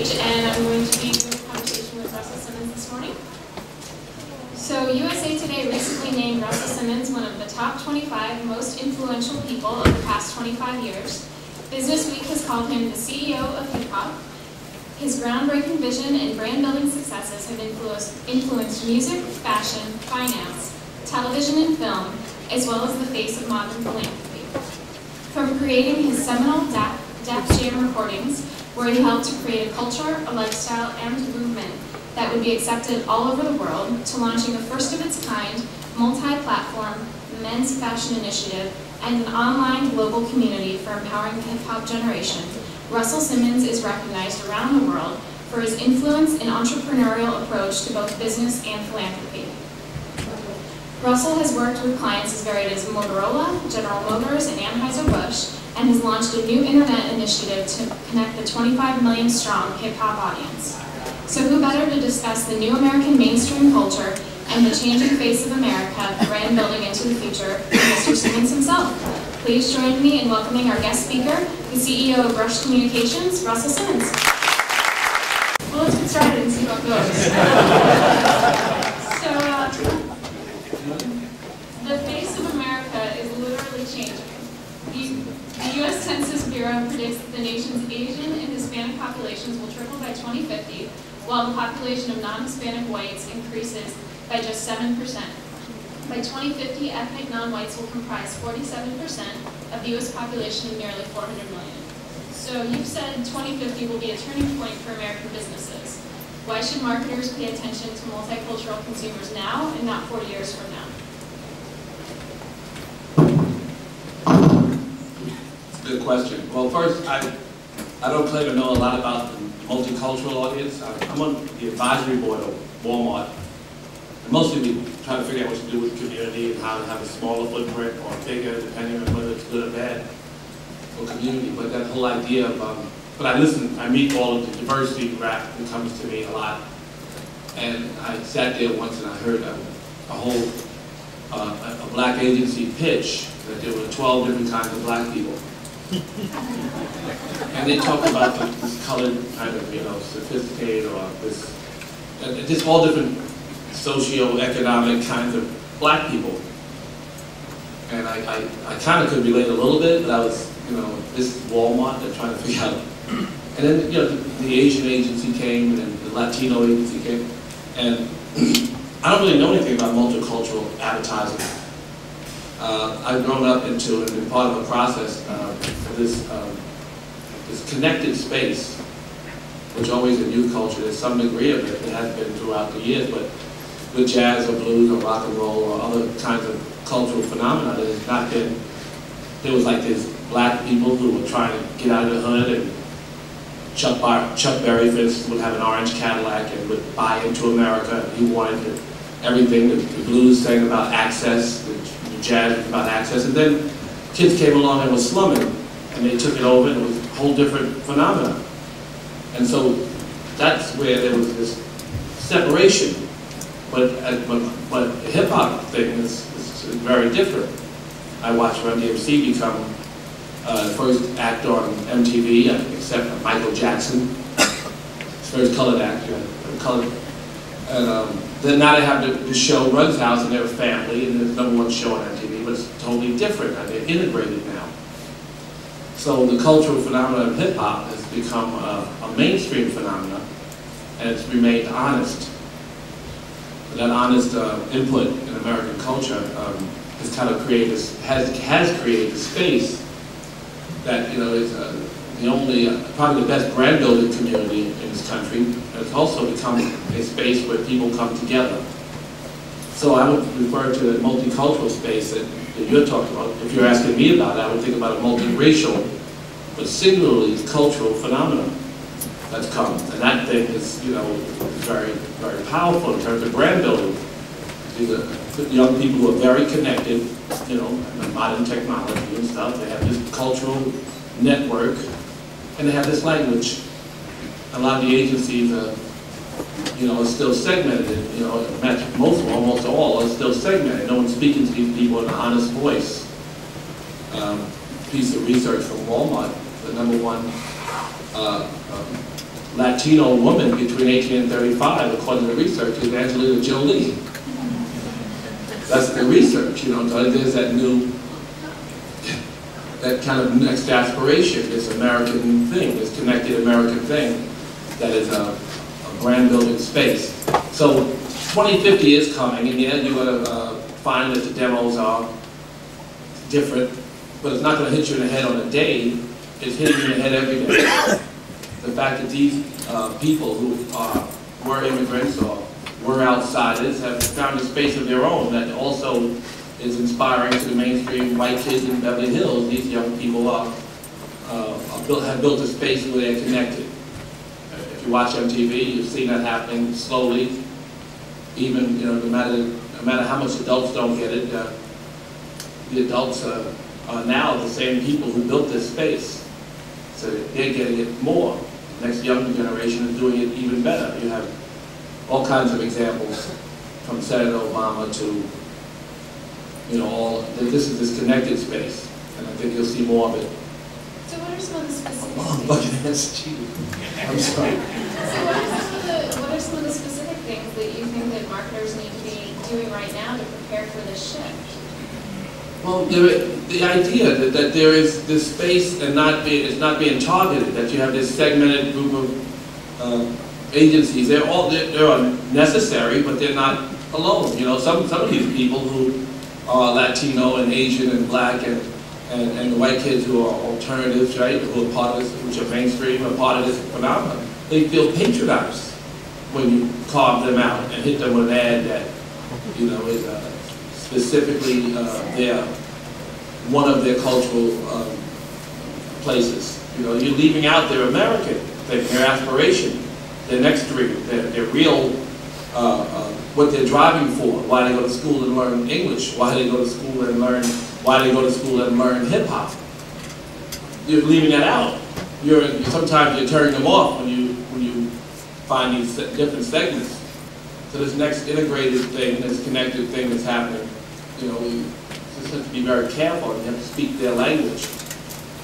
stage, and I'm going to be doing a conversation with Russell Simmons this morning. So USA Today recently named Russell Simmons one of the top 25 most influential people of the past 25 years. Business Week has called him the CEO of hip-hop. His groundbreaking vision and brand-building successes have influenced music, fashion, finance, television and film, as well as the face of modern philanthropy. From creating his seminal Def Jam recordings, where he helped to create a culture, a lifestyle, and a movement that would be accepted all over the world, to launching a first-of-its-kind, multi-platform men's fashion initiative and an online global community for empowering the hip-hop generation, Russell Simmons is recognized around the world for his influence and entrepreneurial approach to both business and philanthropy. Russell has worked with clients as varied as Motorola, General Motors, and Anheuser-Busch, and has launched a new internet initiative to connect the 25 million strong hip-hop audience. So who better to discuss the new American mainstream culture and the changing face of America, brand building into the future, than Mr. Simmons himself. Please join me in welcoming our guest speaker, the CEO of Rush Communications, Russell Simmons. Well, let's get started and see how it goes. The face of America is literally changing. The U.S. Census Bureau predicts that the nation's Asian and Hispanic populations will triple by 2050, while the population of non-Hispanic whites increases by just 7%. By 2050, ethnic non-whites will comprise 47% of the U.S. population of nearly 400 million. So you've said 2050 will be a turning point for American businesses. Why should marketers pay attention to multicultural consumers now and not 40 years from now? Good question. Well, first, I don't claim to know a lot about the multicultural audience. I'm on the advisory board of Walmart. And mostly we try to figure out what to do with the community and how to have a smaller footprint or bigger, depending on whether it's good or bad for community. But that whole idea of, but I meet all of the diversity rap that comes to me a lot. And I sat there once and I heard a black agency pitch that there were 12 different kinds of black people. And they talk about this colored kind of, sophisticated or this, just all different socio-economic kinds of black people. And I kind of could relate a little bit, but I was, this is Walmart, they're trying to figure out. And then, the Asian agency came and the Latino agency came. And I don't really know anything about multicultural advertising. I've grown up into and been part of a process for this connected space, which always in youth culture, there's some degree of it. It has been throughout the years, but with jazz or blues or rock and roll or other kinds of cultural phenomena, there has not been, there was like these black people who were trying to get out of the hood, and Chuck Berry, for instance, would have an orange Cadillac and would buy into America. He wanted everything, the blues sang about access, the jazz was about access, and then kids came along and were slumming, and they took it over, and it was a whole different phenomenon. And so that's where there was this separation. But the hip-hop thing is very different. I watched Run DMC become the first actor on MTV, except Michael Jackson. His first colored actor, colored. And then now they have the show Run's House, and they're a family, and there's #1 show on MTV, but it's totally different, and they're integrated now. So the cultural phenomenon of hip-hop has become a mainstream phenomenon, and it's remained honest. That honest input in American culture has kind of created this, has created a space that is the only, probably the best brand building community in this country. And it's also become a space where people come together. So I would refer to the multicultural space that you're talking about. If you're asking me about it, I would think about a multiracial, but singularly cultural phenomenon that's come. And that thing is, very, very powerful in terms of brand building. These are young people who are very connected, with modern technology and stuff. They have this cultural network, and they have this language. A lot of the agencies are still segmented, almost all are still segmented. No one's speaking to these people in an honest voice. Piece of research from Walmart, the #1 Latino woman between 18 and 35, according to the research, is Angelina Jolie. That's the research, you know. So there's that new, that kind of next aspiration, this American thing, this connected American thing, that is a brand building space. So 2050 is coming, and yeah, you're going to find that the demos are different, but it's not going to hit you in the head on a day. It's hitting you in the head every day. The fact that these people who were immigrants or were outsiders have found a space of their own that also is inspiring to the mainstream white kids in Beverly Hills. These young people have built a space where they're connected. If you watch MTV, you've seen that happening slowly. Even, you know, no matter how much adults don't get it, the adults are now the same people who built this space. So they're getting it more. The next younger generation is doing it even better. You have all kinds of examples from Senator Obama to, you know, this is this connected space. And I think you'll see more of it. So what are some of the specific I'm sorry. So what are some of the specific things that you think that marketers need to be doing right now to prepare for this shift? Well, the idea that there is this space and it's not being targeted, that you have this segmented group of agencies. They're necessary, but they're not alone. You know, some of these people who are Latino and Asian and black and the white kids who are alternatives, right, who are part of this, which are mainstream, are part of this phenomenon, they feel patronized when you carve them out and hit them with an ad that, you know, is specifically one of their cultural places. You know, you're leaving out their American thing, their aspiration, their next dream, their real, what they're driving for, why they go to school and learn English, why they go to school and learn hip-hop. You're leaving that out. Sometimes you're turning them off when you find these different segments. So this next integrated thing, this connected thing that's happening, you know, we just have to be very careful and you have to speak their language.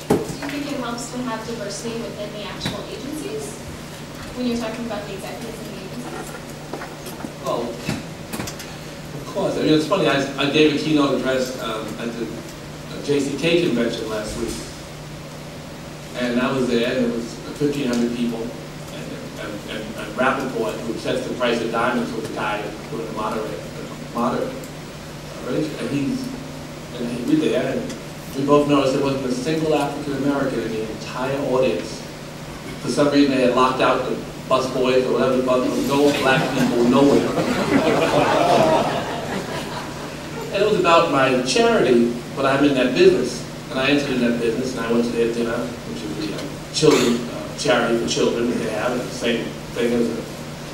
Do you think it helps to have diversity within the actual agencies when you're talking about the executives in the agencies? Well, of course. I mean, it's funny, I gave a keynote address at the JCK convention last week. And I was there, and it was 1,500 people. And Rappaport, who sets the price of diamonds, was the guy doing the moderator. And we were there, and we both noticed there wasn't a single African American in the entire audience. For some reason, they had locked out the bus boys or whatever the bus was. No black people nowhere. And it was about my charity, but I'm in that business. And I entered in that business, and I went to their dinner, which is the children charity for children that they have. And the same thing as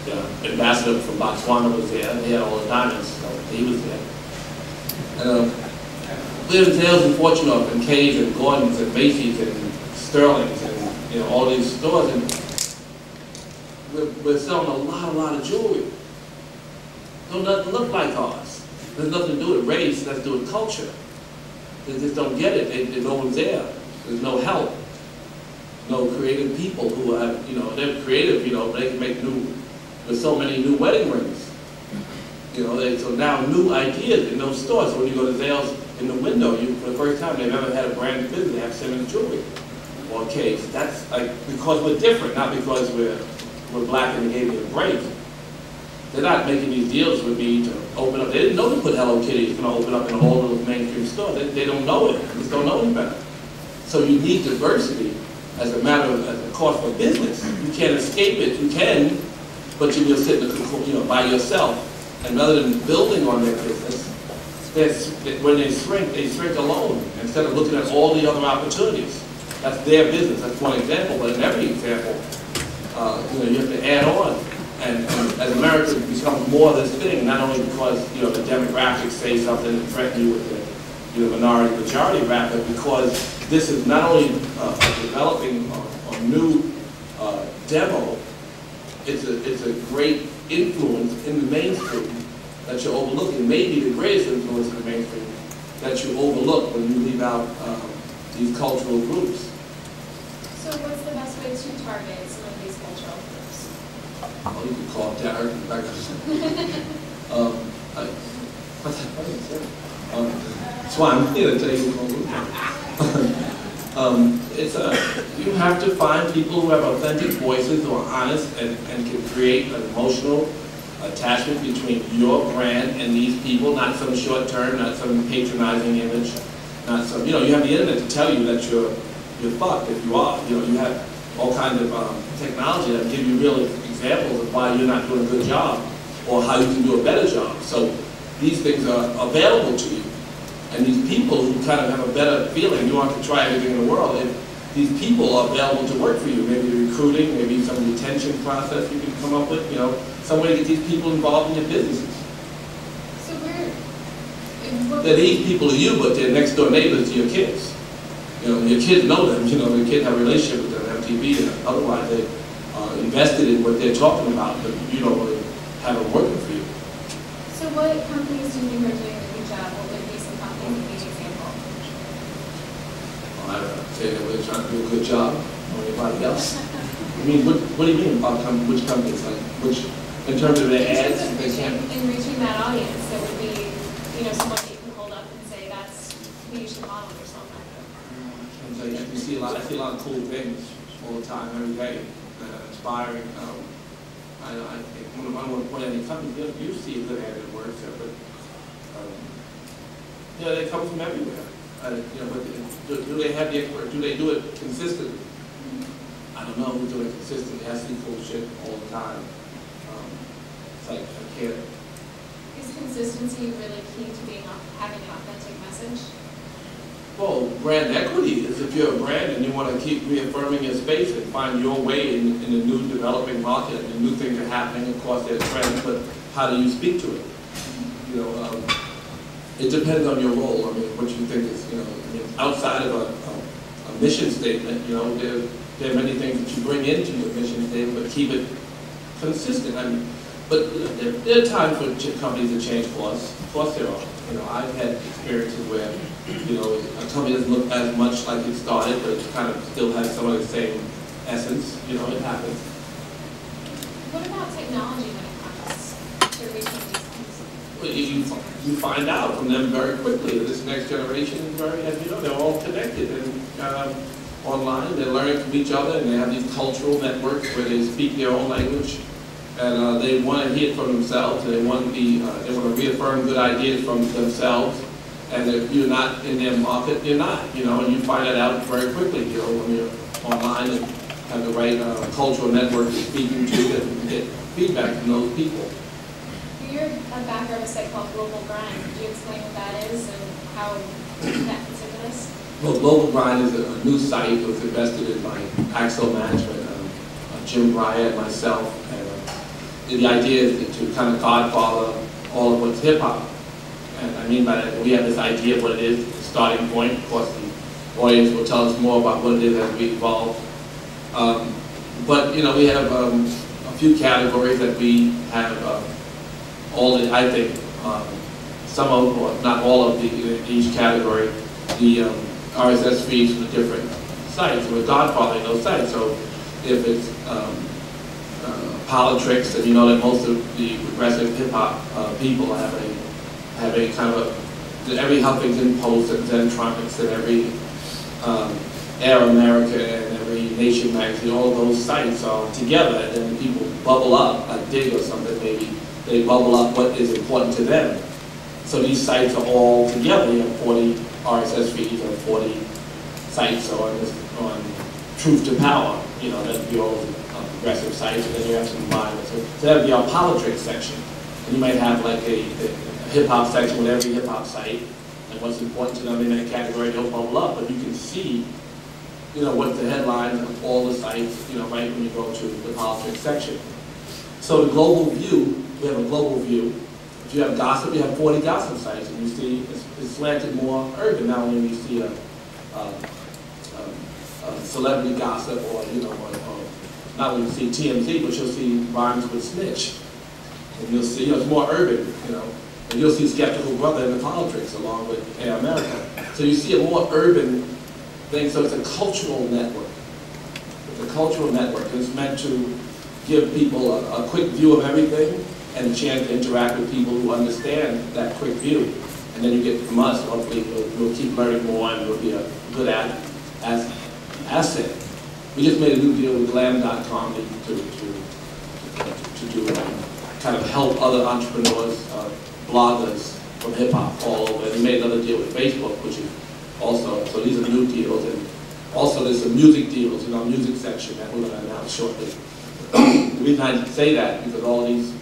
the ambassador from Botswana was there, and they had all the diamonds, so he was there. And we had Zales and Fortunoff and Kay's and Gordon's and Macy's and Sterling's and, you know, all these stores, and we're selling a lot of jewelry. Don't nothing look like ours. There's nothing to do with race, that's to do with culture. They just don't get it. No one's there. There's no help. No creative people who have, you know, they're creative, you know, they can make there's so many new wedding rings. You know, so now new ideas in those stores. So when you go to Zales in the window, for the first time they've ever had a brand new business, they have Simmons jewelry or case. That's like, because we're different, not because we're black and they gave me a break. They're not making these deals with me to open up. They didn't know to put Hello Kitty is going to open up in all those mainstream stores. They don't know it. They just don't know any better. So you need diversity as a matter of, as a cost for business. You can't escape it. You can, but you just sit in the, you know, by yourself. And rather than building on their business, when they shrink alone instead of looking at all the other opportunities. That's their business. That's one example. But in every example, you know, you have to add on. And as America becomes more of this thing, not only because, you know, the demographics say something and threaten you with the, you know, minority majority rap, but because this is not only developing a new demo, it's a great influence in the mainstream that you're overlooking. Maybe the greatest influence in the mainstream that you overlook when you leave out these cultural groups. So what's the best way to target some of these cultural groups? Oh, you could call Derek and back that's why I'm here to tell you you have to find people who have authentic voices, who are honest and can create an emotional attachment between your brand and these people, not some short term, not some patronizing image, not some, you have the internet to tell you that you're fucked if you are. You have all kinds of technology that give you real examples of why you're not doing a good job or how you can do a better job. So these things are available to you. And these people who kind of have a better feeling, you want to try everything in the world, if these people are available to work for you, maybe recruiting, maybe some retention process you can come up with, some way to get these people involved in your businesses. So they're these people to you, but they're next door neighbors to your kids. Your kids know them, the kids have a relationship with them, MTV, and otherwise they are invested in what they're talking about, but you don't really have them working for you. So what companies do you think are doing a good job? What would be some companies that give you an example? Well, I would say that we're trying to do a good job or anybody else. I mean, what do you mean about which companies? Like which, in terms of their ads? In reaching that audience, that would be, someone that you can hold up and say, that's who you should model yourself after. I see a lot of cool things all the time, every day, inspiring. I don't want to point any company. You see a good ad that works, but they come from everywhere. But do they have the expert? Do they do it consistently? I don't know who's doing it consistently. I see cool shit all the time. It's like I can't. Is consistency really key to having an authentic message? Well, brand equity is if you're a brand and you want to keep reaffirming your space and find your way in a new developing market and new things are happening. Of course, there's trends, but how do you speak to it? It depends on your role. I mean, what you think is, outside of a mission statement, there are many things that you bring into your mission statement, but keep it consistent. I mean, but there are times for companies that change course. Of course there are. I've had experiences where, a company doesn't look as much like it started, but it kind of still has some of the same essence. It happens. What about technology when it comes to reaching these things? Well, you find out from them very quickly. This next generation is very, as you know, they're all connected and online. They're learning from each other, and they have these cultural networks where they speak their own language. And they want to hear it from themselves. They want to reaffirm good ideas from themselves. And if you're not in their market, you're not. And you find that out very quickly. When you're online and have the right cultural network you're speaking to, and get feedback from those people. You're a backer of a site called Global Grind. Could you explain what that is and how that fits into this? Well, Global Grind is a new site that was invested in by Axel Management, Jim Breyer and myself. The idea is to kind of godfather all of what's hip-hop. And I mean by that, we have this idea of what it is, the starting point. Of course, the audience will tell us more about what it is as we evolve. But, we have a few categories that we have I think, some of, or not all of each category, the RSS feeds from the different sites. We're godfathering those sites. So if it's politics, and that most of the progressive hip-hop people have a kind of every Huffington Post and Zentronics and every Air America and every Nation magazine, all of those sites are together, and then people bubble up, like Dig or something maybe, they bubble up what is important to them. So these sites are all together. You have 40 RSS feeds or 40 sites on Truth to Power, that would be all progressive sites, and then you have some violence. So that would be our politics section. And you might have like a hip-hop section with every hip-hop site, and what's important to them in that category, they'll bubble up. But you can see, what the headlines of all the sites, right when you go to the politics section. So the global view, we have a global view. If you have gossip, you have 40 gossip sites, and you see it's slanted more urban. Now when you see a celebrity gossip, or not when you see TMZ, but you'll see Rhymes with Snitch. And you'll see, it's more urban, And you'll see Skeptical Brother in the politics along with Air America. So you see a more urban thing, so it's a cultural network. It's a cultural network. It's meant to give people a quick view of everything and a chance to interact with people who understand that quick view. And then you get from us, hopefully we'll keep learning more and we'll be a good asset. We just made a new deal with glam.com to do kind of help other entrepreneurs, bloggers from hip hop all over. And we made another deal with Facebook, which is also, so these are new deals. And also there's some music deals in our music section that we're going to announce shortly. The reason I say that is because all these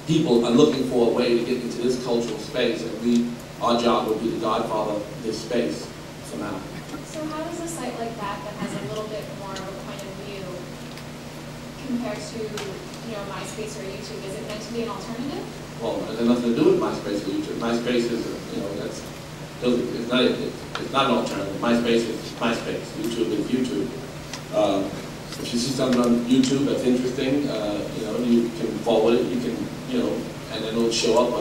people are looking for a way to get into this cultural space, and our job will be the godfather of this space somehow. So how does a site like that has a little bit more of a point of view compared to, MySpace or YouTube? Is it meant to be an alternative? Well, it has nothing to do with MySpace or YouTube. MySpace is, it's not an alternative. MySpace is MySpace. YouTube is YouTube. If you see something on YouTube that's interesting, you can forward it. You can, and then it'll show up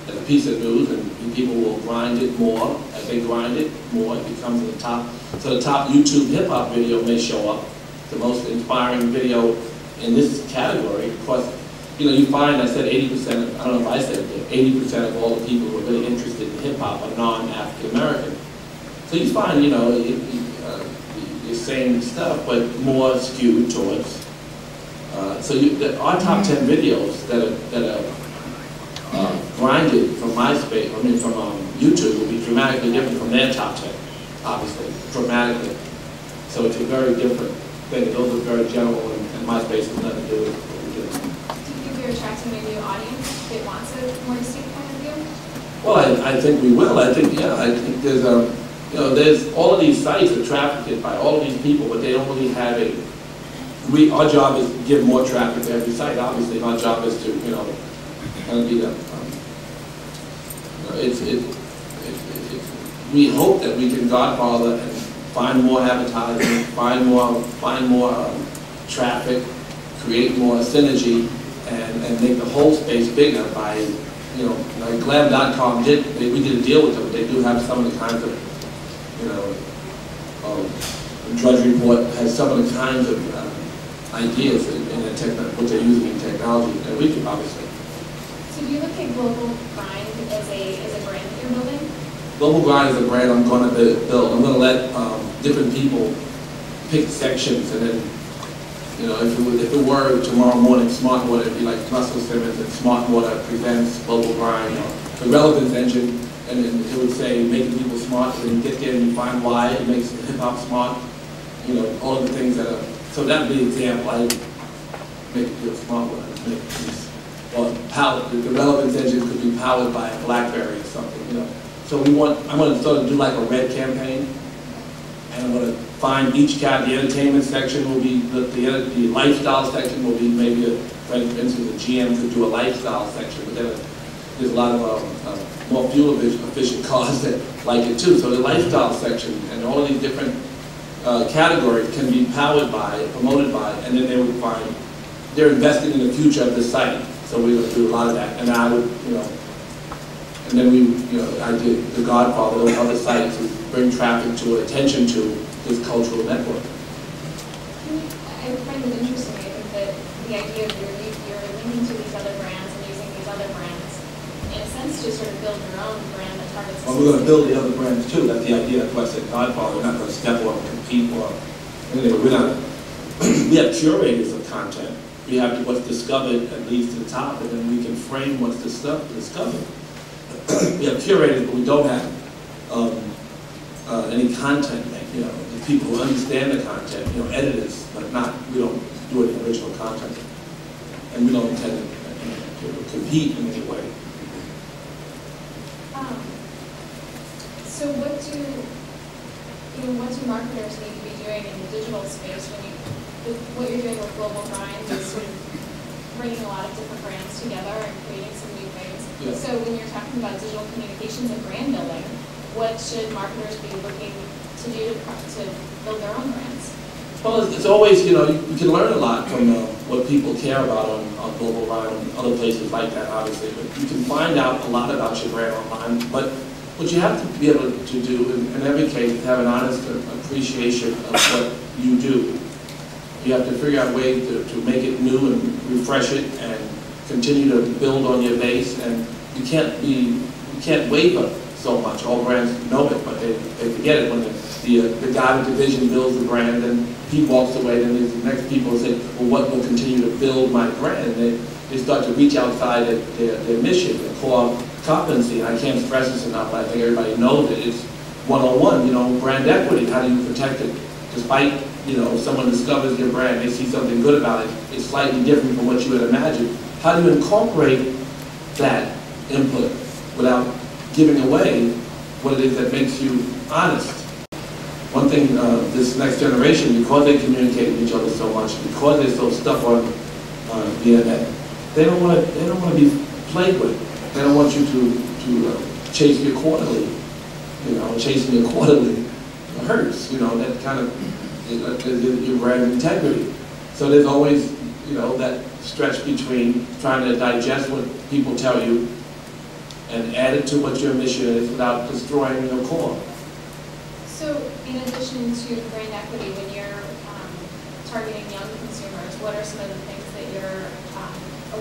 as a piece of news, and people will grind it more. As they grind it more, it becomes the top. So the top YouTube hip hop video may show up, the most inspiring video in this category. Of course, you find, I said 80%, I don't know if I said it, 80% of all the people who are really interested in hip hop are non-African American. So you find, the same stuff, but more skewed towards. Our top 10 videos that are grinded from MySpace, from YouTube, will be dramatically different from their top 10, obviously, dramatically. So it's a very different thing. Those are very general, and MySpace has nothing to do with what we do. Do you think you're attracting a new audience that wants a more distinct point of view? Well, I think we will. I think there's all of these sites are trafficked by all of these people, but they don't really have our job is to give more traffic to every site. Obviously, our job is to, kind of be the, we hope that we can godfather and find more advertising, find more traffic, create more synergy, and make the whole space bigger by, like glam.com we did a deal with them. They do have some of the kinds of, Drudge Report has some of the kinds of ideas in what they're using in technology that we can obviously. So do you look at Global Grind as a brand that you're building? Global Grind is a brand I'm going to build. I'm going to let different people pick sections, and then, if it were tomorrow morning, Smart Water, it'd be like Russell Simmons and Smart Water presents Global Grind, the relevance engine, and then it would say making people smart, and then you get there and you find why it makes hip hop smart, all of the things that are, so that would be an example. I make it feel smart when I make these, or the relevance engine could be powered by a BlackBerry or something, So I'm going to sort of do like a red campaign, and I'm going to find each the entertainment section will be, the lifestyle section will be maybe, for instance, the GM could do a lifestyle section, but then there's a lot of more fuel efficient cars that like it too. So the lifestyle section and all of these different categories can be powered by, promoted by, and then they would find, they're investing in the future of the site. So we're going to do a lot of that. And I would, and then I did the godfather of other sites to bring traffic to, attention to this cultural network. I find it interesting. I think that the idea of you're linking to these other brands and using these other brands, in a sense, to sort of build your own brand that targets. Well, we're going to build the other brands too. That's the idea. That's why I said godfather. We're not going to step on and compete or anything. We're not. We have curators of content. We have what's discovered that leads to the top, and then we can frame what's discovered. We have curators, but we don't have any content. The people who understand the content, editors, but we don't do any original content, and we don't intend to compete in any way. So what do marketers need to be doing in the digital space what you're doing with Global Grind is sort of bringing a lot of different brands together and creating some new things. Yeah. So when you're talking about digital communications and brand building, what should marketers be looking to do to build their own brands? Well, it's always, you can learn a lot from what people care about on Global Grind and other places like that, obviously. But you can find out a lot about your brand online. But what you have to be able to do in every case is have an honest appreciation of what you do. You have to figure out ways to make it new and refresh it and continue to build on your base. And you can't waver so much. All brands know it, but they forget it when the guy with the vision builds the brand and he walks away. Then the next people say, well, what will continue to build my brand? And they start to reach outside their mission, their core competency. And I can't stress this enough. I think everybody knows it. It's 101, brand equity. How do you protect it? Despite, if someone discovers your brand, they see something good about it, it's slightly different from what you had imagined. How do you incorporate that input without giving away what it is that makes you honest? One thing, this next generation, because they communicate with each other so much, because they're so stuck on the internet, they don't want to be played with. They don't want you to chase your quarterly. Chasing your quarterly hurts. That kind of your brand integrity. So there's always that stretch between trying to digest what people tell you and add it to what your mission is without destroying your core. So in addition to brand equity, when you're targeting young consumers, what are some of the things that you're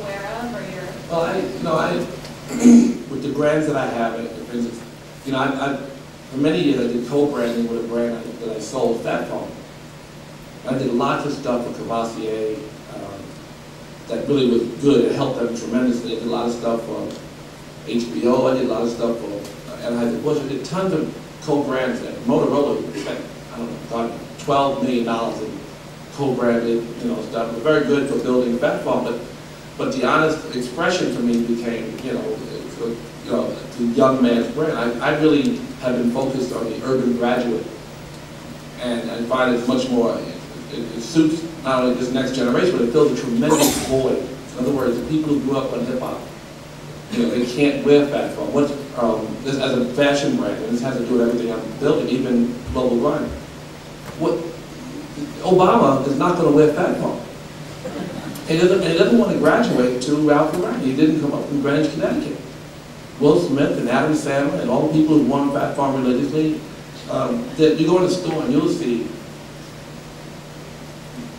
aware of, or you're? Well, I with the brands that I have, for instance, for many years I did co-branding with a brand that I sold, Fat Farm. I did lots of stuff with Cavassier that really was good. It helped them tremendously. I did a lot of stuff for HBO. I did a lot of stuff for Anheuser-Busch. I did tons of co-brands. Motorola spent, $12 million in co-branded, stuff. It was very good for building Fat Farm, but the honest expression to me became, the young man's brand. I really have been focused on the urban graduate, and I find it much more. It suits not only this next generation, but it fills a tremendous void. In other words, the people who grew up on hip hop, they can't wear Fat Farm. This as a fashion brand, and this has to do with everything I'm building, even global grind. Obama is not going to wear Fat Farm. He doesn't want to graduate to Ralph Lauren. He didn't come up from Greenwich, Connecticut. Will Smith and Adam Sandler and all the people who won Fat Farm religiously, you go in the store and you'll see,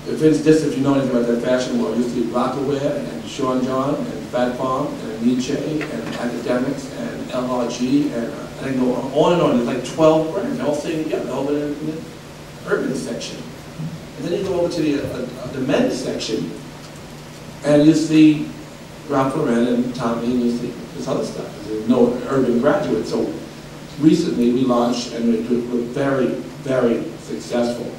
if you know anything about that fashion world, you'll see Rocawear and Sean John and Fat Farm and Nietzsche and Academics and LRG and I can go on and on. There's like 12 brands, they're all sitting together over in the urban section. And then you go over to the men's section and you see Ralph Lauren and Tommy and you see this other stuff. There's no urban graduate. So recently we launched and we're very, very successful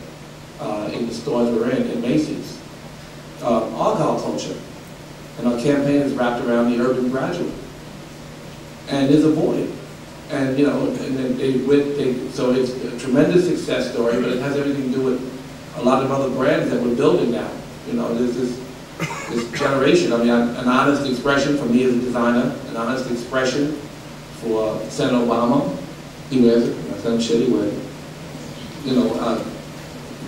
in the stores we're in Macy's. Argyle culture. And our campaign is wrapped around the urban graduate. And there's a void. And so it's a tremendous success story, but it has everything to do with a lot of other brands that we're building now. There's this generation. I mean, an honest expression for me as a designer, an honest expression for Senator Obama. He wears it, my son Shitty wears it.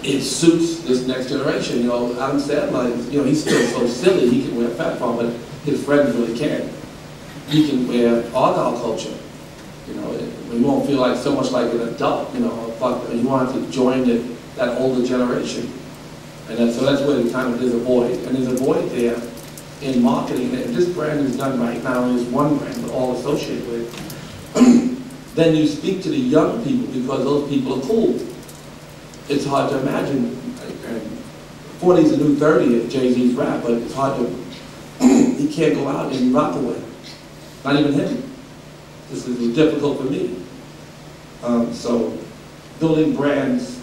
It suits this next generation. Adam Sandler, he's still so silly, he can wear Fat Farm, but his friends really can't. He can wear Argyle culture. We won't feel like so much like an adult, but he wanted to join that older generation. And so that's where there's a void. And there's a void there in marketing. And if this brand is done right, not only is one brand, but all associated with it, then you speak to the young people because those people are cool. It's hard to imagine, 40 is the new 30 at Jay-Z's rap, but it's hard to, he can't go out and rock away. Not even him. This is difficult for me. So building brands,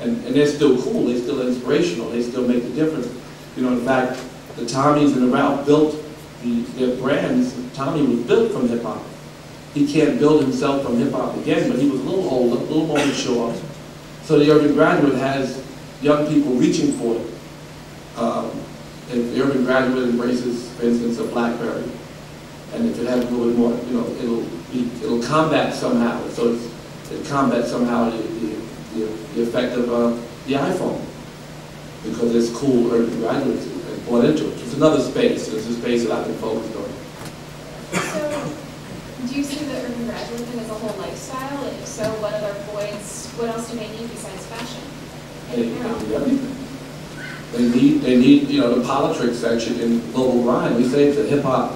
and they're still cool, they're still inspirational, they still make the difference. In fact, the Tommies and the Ralph built their brands. Tommy was built from hip hop. He can't build himself from hip hop again, but he was a little older, a little more mature. So the urban graduate has young people reaching for it. If the urban graduate embraces, for instance, a BlackBerry, and if it has a little bit more, it'll combat somehow. So it combats somehow the effect of the iPhone, because there's cool urban graduates bought into it. It's another space. It's a space that I've been focused on. So, do you see the urban graduate thing as a whole lifestyle? And if so, what other voids, what else do they need besides fashion? They need everything. They need, you know, the politics section in Global Grind. We say it's a hip hop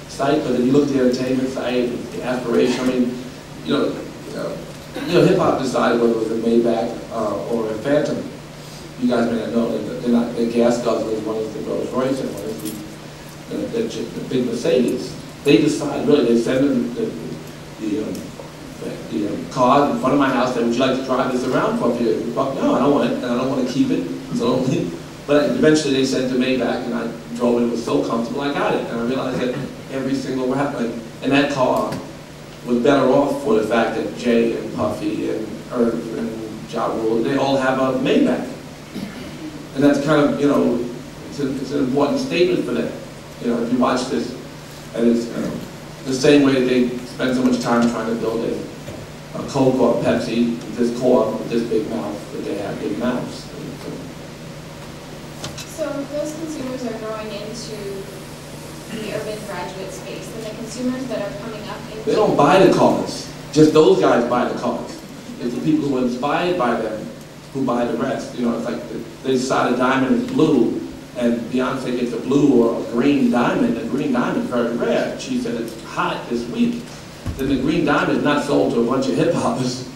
site, but then you look at the entertainment site, the aspiration. I mean, hip hop decided whether it was a Maybach or a Phantom. You guys may not know that they're not. They're gas guzzlers. One is the Rolls Royce and one is the big Mercedes. They decide really. They send them the car in front of my house. Say, would you like to drive this around for a few years? No, I don't want it, and I don't want to keep it. So, but eventually they sent the Maybach, and I drove it. It was so comfortable, I got it, and I realized that every single rapper in that car was better off for the fact that Jay and Puffy and Irv and Ja Rule, they all have a Maybach, and that's kind of, you know, it's an important statement for them. You know, if you watch this, and it's the same way that they spend so much time trying to build a Coke or a Pepsi, this core with this big mouth, that they have big mouths. So those consumers are growing into the urban graduate space, and the consumers that are coming up into... They don't buy the cars. Just those guys buy the cars. It's the people who are inspired by them who buy the rest. You know, it's like they decide a diamond is blue, and Beyonce gets a blue or a green diamond. The green diamond is very rare. She said it's hot this week. Then the green diamond is not sold to a bunch of hip-hoppers.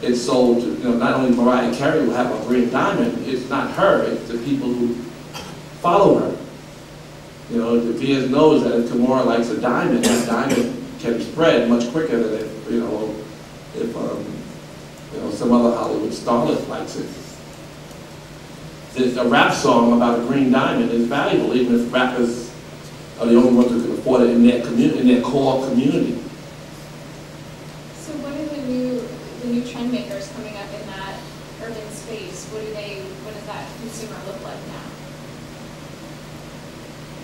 It's sold to, you know, not only Mariah Carey will have a green diamond, it's not her, it's the people who follow her. You know, the Vias knows that if Kimora likes a diamond, that diamond can spread much quicker than if, you know, some other Hollywood starlet likes it. A rap song about a green diamond is valuable, even if rappers are the only ones who can afford it in their community, in their core community. So what are the new trend makers coming up in that urban space? What does that consumer look like now?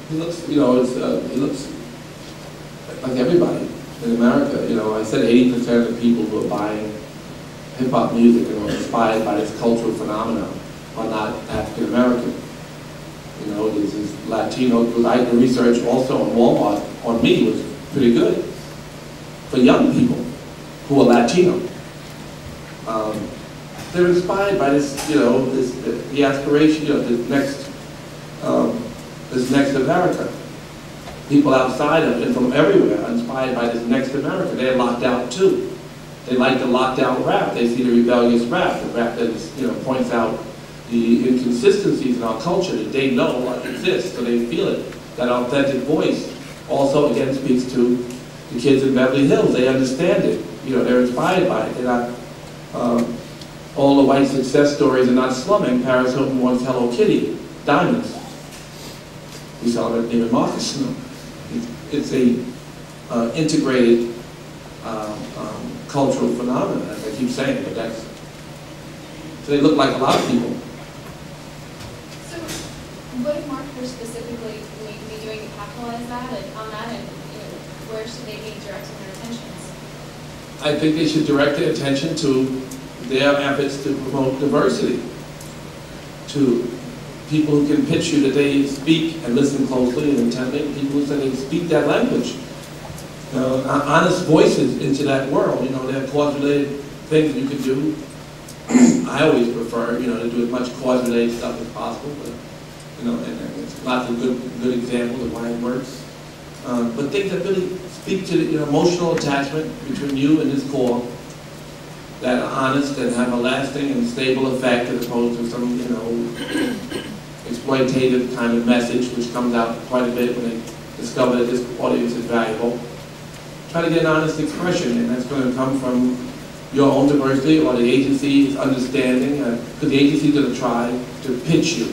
He looks, you know, he looks like everybody in America. You know, I said 80% of the people who are buying hip-hop music and are inspired by this cultural phenomenon are not African American. You know, this is Latino. The research also on Walmart on me was pretty good for young people who are Latino. They're inspired by this, you know, the aspiration, you know, this next America. People outside of and from everywhere are inspired by this next America. They're locked out too. They like the locked out rap. They see the rebellious rap, the rap that is, you know, points out the inconsistencies in our culture that they know exist, so they feel it. That authentic voice also again speaks to the kids in Beverly Hills. They understand it. You know, they're inspired by it. They're not all the white success stories are not slumming. Paris Hilton wants Hello Kitty, diamonds. We saw that Neiman Marcus. You know, it's a integrated cultural phenomenon, as I keep saying, but that's, so they look like a lot of people. So what do marketers specifically need to be doing to capitalize on that, and you know, where should they be directing their attentions? I think they should direct their attention to their efforts to promote diversity, to people who can pitch you that they speak and listen closely and intently, people who say they speak that language. Honest voices into that world. You know, there are cause-related things that you can do. I always prefer, you know, to do as much cause-related stuff as possible, but, you know, and it's lots of good examples of why it works. But things that really speak to the, you know, emotional attachment between you and this core that are honest and have a lasting and stable effect as opposed to some, you know, exploitative kind of message which comes out quite a bit when they discover that this audience is valuable. Try to get an honest expression, and that's going to come from your own diversity or the agency's understanding, because the agency's going to try to pitch you.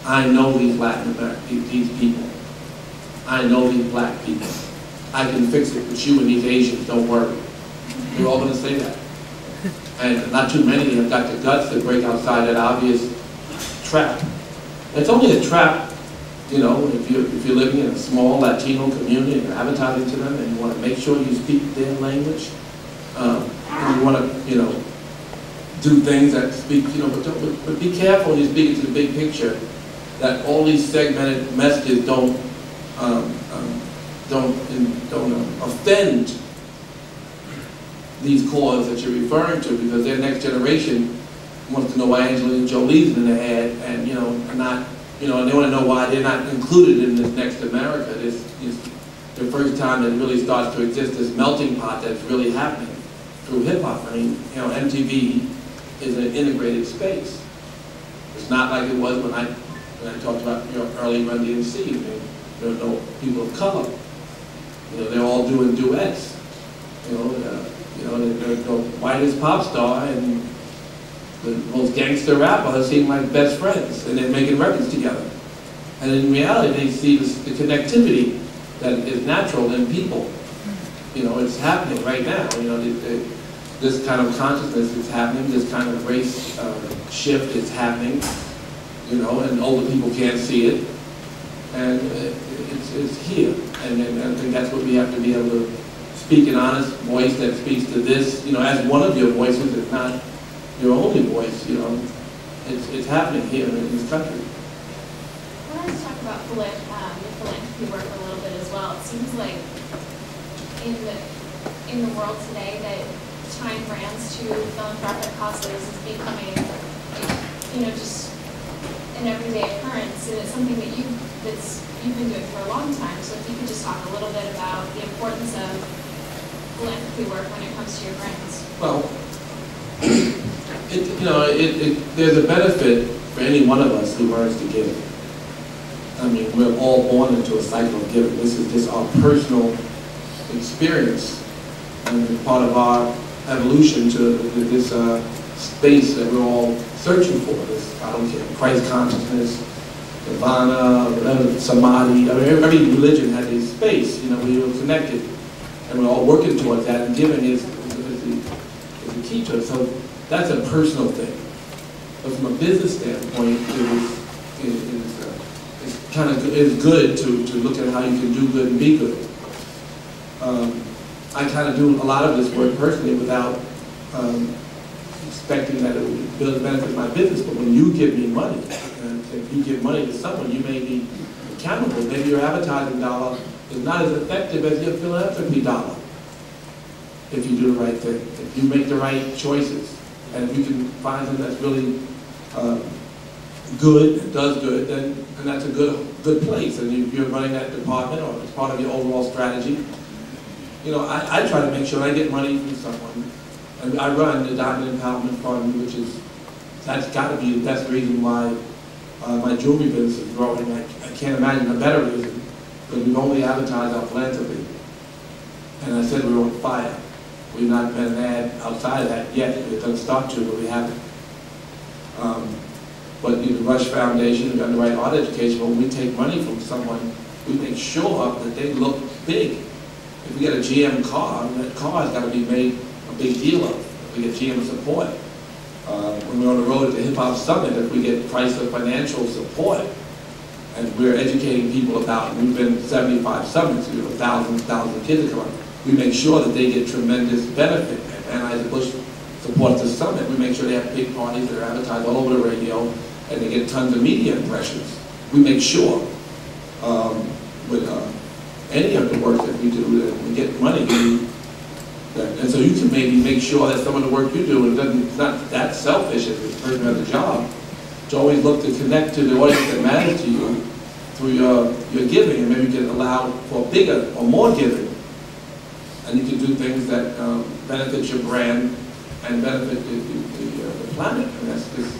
I know these Latin American, these people. I know these black people. I can fix it with you and these Asians, don't worry. They're all going to say that. And not too many have got the guts to break outside that obvious trap. It's only a trap, you know, if you're living in a small Latino community and you're advertising to them and you want to make sure you speak their language, and you want to, you know, do things that speak, you know, but be careful when you're speaking to the big picture that all these segmented messages don't offend these cores that you're referring to, because their next generation wants to know why Angelina Jolie's in the ad, and, you know, are not, and they want to know why they're not included in this Next America. This is the first time that it really starts to exist, this melting pot that's really happening through hip hop. I mean, MTV is an integrated space. It's not like it was when I talked about early Run DMC. I mean, there were no people of color. They're all doing duets. There's no whitest pop star and the most gangster rapper seem like best friends, and they're making records together. And in reality, they see the connectivity that is natural in people. It's happening right now. This kind of consciousness is happening. This kind of race shift is happening. And older people can't see it, and it's here. And I think that's what we have to be able to speak an honest voice that speaks to this. As one of your voices, if not your only voice. It's happening here in this country. I wanted to talk about the philanthropy work a little bit as well. It seems like in the world today that tying brands to philanthropic causes is becoming, just an everyday occurrence, and it's something that you've been doing for a long time. So if you could just talk a little bit about the importance of philanthropy work when it comes to your brands. Well, there's a benefit for any one of us who learns to give. I mean, we're all born into a cycle of giving. This is just our personal experience and part of our evolution to this space that we're all searching for. This, I don't care, Christ consciousness, nirvana, whatever, samadhi. I mean, every religion has a space, we are connected, and we're all working towards that, and giving is the key to it. So that's a personal thing. But from a business standpoint, it's good to look at how you can do good and be good. I kind of do a lot of this work personally without expecting that it would benefit my business. But when you give me money, and if you give money to someone, you may be accountable. Maybe your advertising dollar is not as effective as your philanthropy dollar if you do the right thing, if you make the right choices, and if you can find something that's really good and does good, then that's a good place. And if you're running that department or it's part of your overall strategy, I try to make sure I get money from someone. And I run the Diamond Empowerment Fund, that's got to be the best reason why my jewelry business is growing. I can't imagine a better reason, because we've only advertised our philanthropy. And I said we were on fire. We've not been an ad outside of that yet. It doesn't start to, but we haven't. But the Rush Foundation and Underwrite Art Education, when we take money from someone, we make sure that they look big. If we get a GM car, that car has got to be made a big deal of. If we get GM support. When we're on the road at the Hip Hop Summit, if we get Chrysler financial support, and we're educating people about, we've been to 75 summits, we have thousands of kids that come up. We make sure that they get tremendous benefit. If Anheuser-Busch supports the summit, we make sure they have big parties that are advertised all over the radio, and they get tons of media impressions. We make sure with any of the work that we do that we get money. And so you can maybe make sure that some of the work you do, it's not that selfish as the person who has a job, to always look to connect to the audience that matters to you through your giving, and maybe you can allow for bigger or more giving. And you can do things that benefit your brand and benefit the planet. And that's this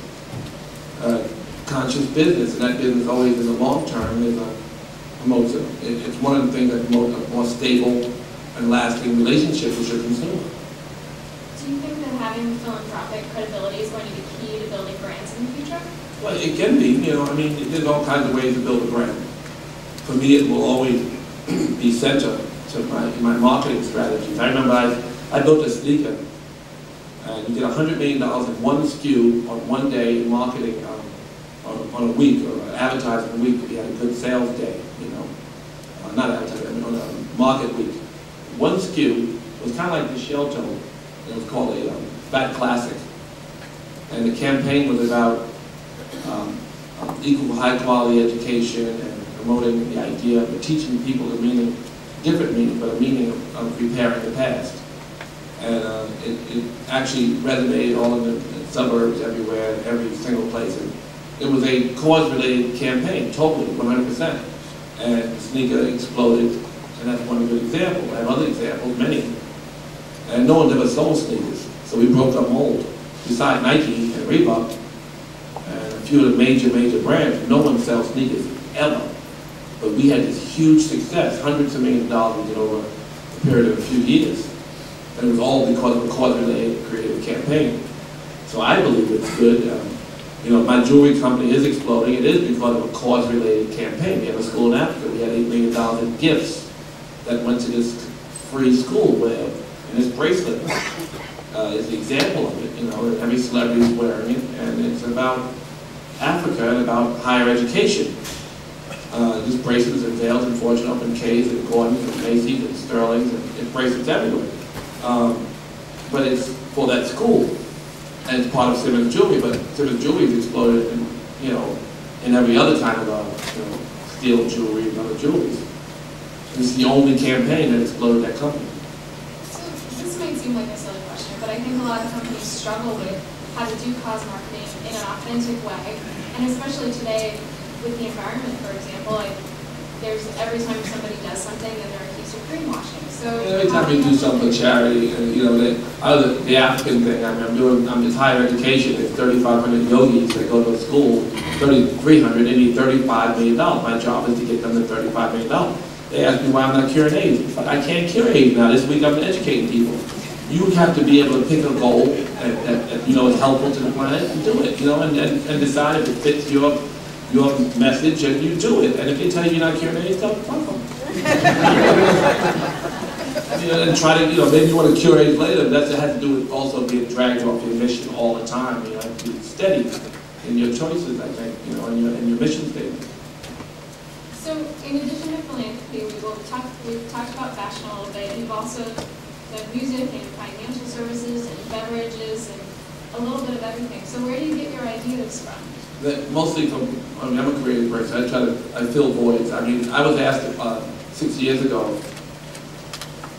conscious business, and that business always in the long term promotes it. It's one of the things that promotes a more stable and lasting relationship with your consumer. Do you think that having philanthropic credibility is going to be key to building brands in the future? Well, it can be. There's all kinds of ways to build a brand. For me, it will always be center to my marketing strategies. I remember I built a sneaker, and you get $100 million in one SKU on one day in marketing on a week, or advertising a week if you had a good sales day, not advertising, on a market week. One SKU was kind of like the shell toe. It was called a Fat Classic. And the campaign was about equal high quality education and promoting the idea of teaching people the meaning, different meaning, but a meaning of repairing the past. And it actually resonated all in the suburbs everywhere, in every single place It was a cause-related campaign, totally, 100%. And the sneaker exploded, and that's one good example. I have other examples, many. And no one ever sold sneakers, so we broke our mold. Besides Nike and Reebok, and a few of the major brands, no one sells sneakers, ever. But we had this huge success, hundreds of millions of dollars we did over a period of a few years. And it was all because of a cause-related creative campaign. So I believe it's good. You know, my jewelry company is exploding. It is because of a cause-related campaign. We have a school in Africa. We had $8 million in gifts that went to this free school where, and this bracelet is the example of it. You know, every celebrity is wearing it, and it's about Africa and about higher education. This bracelet is in Vales and Fortune, up in K's and Gordon and Macy's and Sterling's, and it's bracelets everywhere. But it's for that school. And it's part of Simmons Jewelry, but Simmons Jewelry has exploded in, you know, in every other kind of, you know, steel jewelry and other jewelries. It's the only campaign that exploded that company. So this might seem like a silly question, but I think a lot of companies struggle with how to do cause marketing in an authentic way, and especially today with the environment, for example, like there's every time somebody does something and they're accused of greenwashing. So every time we do something for charity, and you know, the African thing, I'm just higher education. There's 3,500 yogis that go to school, 3,300, they need $35 million. My job is to get them to $35 million. They ask me why I'm not curing AIDS. But I can't cure AIDS now. This week I'm educating people. You have to be able to pick a goal that you know is helpful to the planet and do it. You know, and decide if it fits your message, and you do it. And if they tell you you're not curing AIDS, don't fuck them. You know, and try to, you know, maybe you want to cure AIDS later, but that has to do with also being dragged off your mission all the time. You have to be steady in your choices, I think, you know, and your mission statement. So, in addition to philanthropy, we've talked about fashion a little bit. You've also done music and financial services and beverages and a little bit of everything. So, where do you get your ideas from? Mostly from, I mean, I'm a creative person. I fill voids. I mean, I was asked 6 years ago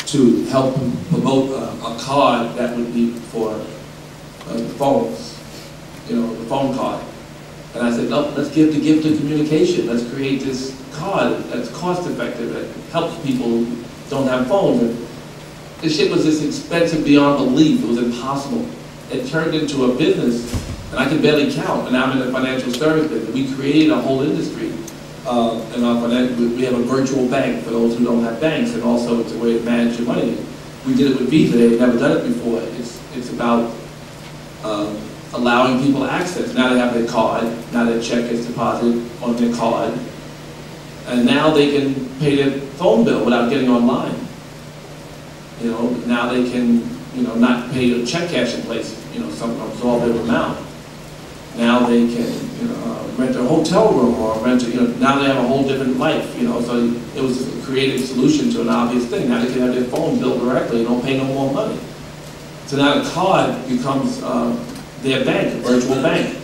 to help promote a card that would be for the phones, you know, the phone card. And I said, no, let's give the gift of communication. Let's create this card that's cost effective, that helps people who don't have phones. And this shit was just expensive beyond belief. It was impossible. It turned into a business, and I can barely count. And I'm in the financial service business. We created a whole industry. In our we have a virtual bank for those who don't have banks, and also it's a way to manage your money. We did it with Visa. They've never done it before. It's about allowing people access. Now they have their card. Now their check is deposited on their card, and now they can pay their phone bill without getting online. You know, now they can, you know, not pay a check cash in place. You know, some absorb their amount. Now they can, you know, rent a hotel room or rent a, you know, now they have a whole different life, you know, so it was a creative solution to an obvious thing. Now they can have their phone billed directly and don't pay no more money. So now the card becomes their bank, a virtual bank.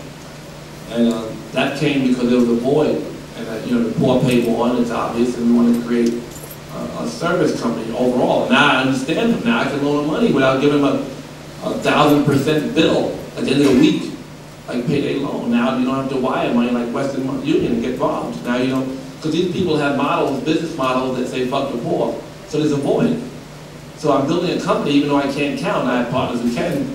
And that came because there was a void. And you know, the poor pay more, and it's obvious, and we want to create a service company overall. And now I understand them. Now I can loan them money without giving them a 1,000% bill at the end of the week. Like payday loan. Now you don't have to wire money like Western Union and get robbed. Now you don't, because these people have models, business models that say fuck the poor. So there's a void. So I'm building a company even though I can't count. I have partners who can.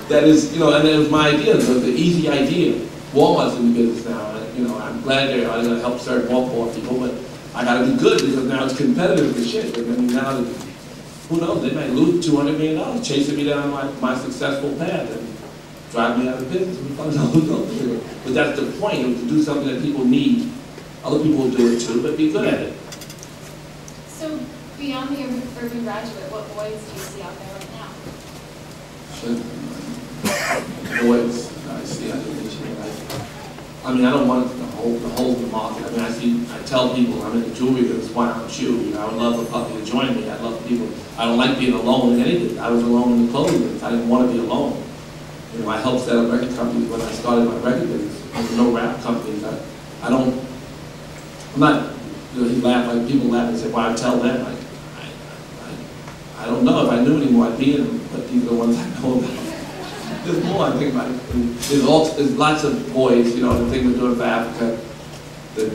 That is, you know, and it was my idea. It was the easy idea. Walmart's in the business now. And, you know, I'm glad they're going to help serve more poor people, but I got to be good because now it's competitive as shit. I mean, now who knows, they might lose $200 million chasing me down my successful path and drive me out of business. But that's the point, to do something that people need. Other people will do it too, but be good at it. So, beyond the urban graduate, what voids do you see out there right now? Voids, I see. I mean, I don't want the whole market. I mean, I tell people I'm in the jewelry business, why don't you? You know, I would love a puppy to join me. I love people. I don't like being alone in anything. I was alone in the clothing business. I didn't want to be alone. You know, I helped set up record companies when I started my record business. There were no rap companies. I'm not, you know, he laughed, like people laugh and say, why tell them? I don't know. If I knew anymore, I'd be in them, but these are the ones I know about. There's more, I think, about it. There's lots of voids, you know, the thing we're doing for Africa.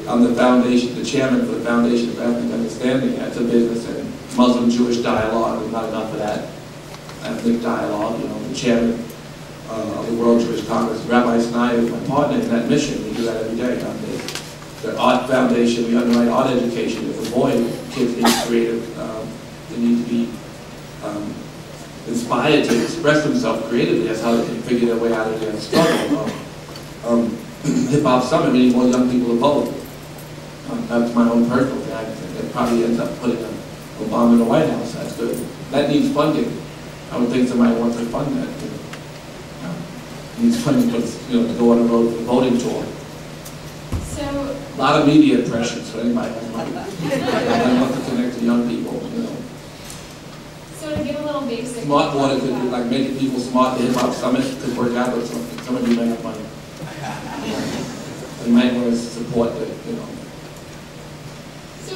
I'm the foundation, the chairman for the Foundation for Ethnic Understanding. That's a business and Muslim-Jewish dialogue. There's not enough of that. Ethnic dialogue, you know, the chairman of the World Jewish Congress, Rabbi Snyder, is my partner in that mission. We do that every day. The Art Foundation, we underwrite art education. There's a void. Kids need creative, they need to be inspired to express themselves creatively. That's how they can figure their way out of their struggle. Hip Hop Summit, we need more young people involved. That's my own personal thing. I think it probably ends up putting Obama in the White House. That's good. That needs funding. I would think somebody wants to fund that. You know. Needs funding for, you know, to go on the road for the voting tour. So, a lot of media impressions for anybody who wants I want to connect to young people. You know. So to get a little basic. Smart water could be like making people smart. The Hip Hop Summit could work out or something. Some of you may have money. You might want to support the, you know. So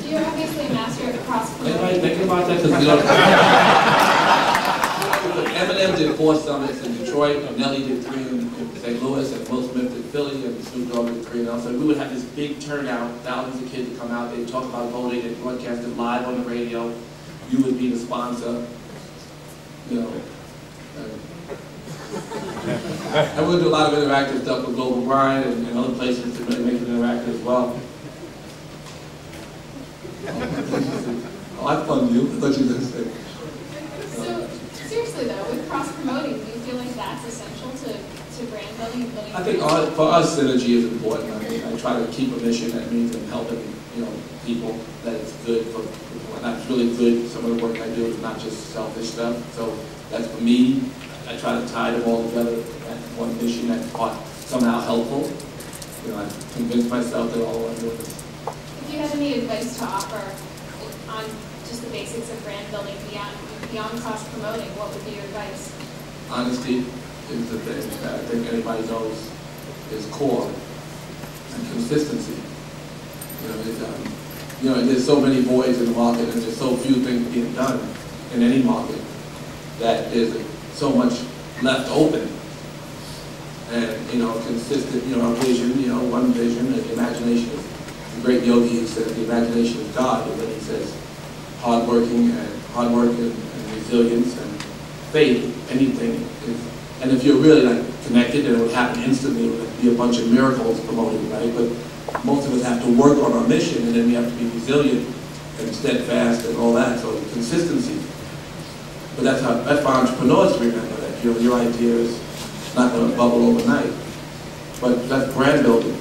you're obviously a master at cross-promoting. Anybody thinking about that? Because you know, Eminem did 4 summits in Detroit, and Nelly did 3 in St. Louis, and Will Smith did Philly, and Snoop Dogg did 3 in LA. So we would have this big turnout, thousands of kids would come out, they'd talk about voting, they'd broadcast it live on the radio. You would be the sponsor, you know. And we'll do a lot of interactive stuff with Global Grind and other places to really make it interactive as well. Oh, I fund you. I thought you were going to say. So, seriously though, with cross-promoting, do you feel like that's essential to brand building and building? I think for us, synergy is important. I mean, I try to keep a mission that means I'm helping, you know, people, that it's good for people. And that's really good. Some of the work I do is not just selfish stuff. So that's for me. I try to tie them all together at one mission that's somehow helpful. You know, I've convinced myself that all I'm doing is. If you had any advice to offer on just the basics of brand building beyond cross-promoting, what would be your advice? Honesty is the thing that I think anybody knows is core, and consistency. You know, there's so many voids in the market, and there's so few things being done in any market that there's so much left open. And, you know, consistent, you know, vision, you know, one vision, and the imagination is, the great yogi who says the imagination is God, and then he says hard work and resilience and faith, anything is, and if you're really like connected, then it would happen instantly, it would be a bunch of miracles promoted, right? But most of us have to work on our mission, and then we have to be resilient and steadfast and all that, so consistency. But that's for entrepreneurs to remember that your idea is not going to bubble overnight. But that's brand building.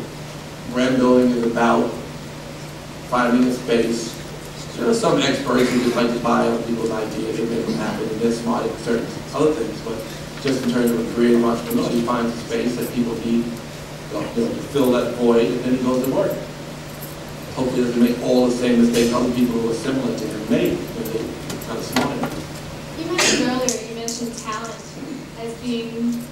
Brand building is about finding a space. There are some experts who just like to buy other people's ideas and make them happen, and they're smart at certain other things. But just in terms of a creative entrepreneur, he finds a space that people need, you know, to fill that void, and then he goes to work. Hopefully, he doesn't make all the same mistakes other people who are similar to him made. They're kind of smart enough. You mentioned earlier, you mentioned talent as being,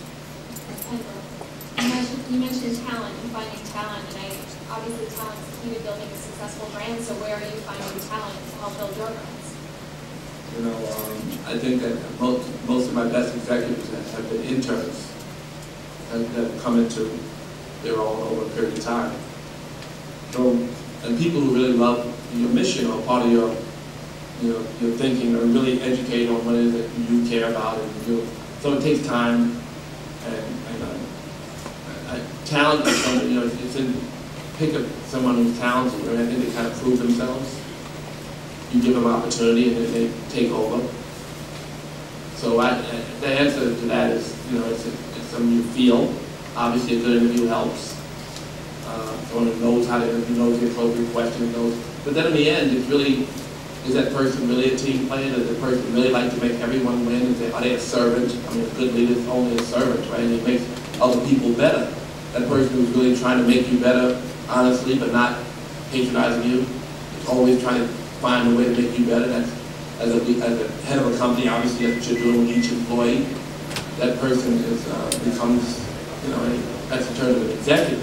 you mentioned talent and finding talent, and obviously talent is key to building a successful brand, so where are you finding talent to help build your brands? You know, I think that most of my best executives have been interns that have come into their own over a period of time. So, and people who really love your mission or part of your thinking, or really educate on what it is that you care about, and so it takes time, and talent is something, you know, it's in, pick up someone who's talented, right? I think they kind of prove themselves. You give them opportunity, and then they take over. So the answer to that is, you know, it's something you feel. Obviously, a good interview helps. Someone who knows how to interview, knows the appropriate questions, knows. But then in the end, it's really, is that person really a team player? Does the person really like to make everyone win? Are they a servant? I mean, a good leader is only a servant, right? And he makes other people better. That person who's really trying to make you better, honestly, but not patronizing you. It's always trying to find a way to make you better. That's, as a head of a company, obviously that's what you're doing with each employee. That person becomes, you know, that's in terms of an executive.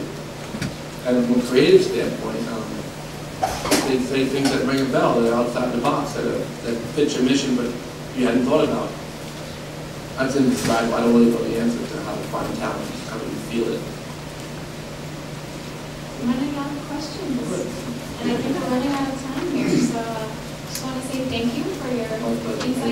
And from a creative standpoint, they say things that ring a bell, that are outside the box, that fit your mission, but you hadn't thought about. That's indescribable. I don't really know the answer to how to find talent, just how do you feel it. I'm running out of questions. And I think we're running out of time here, so I just want to say thank you for your insight.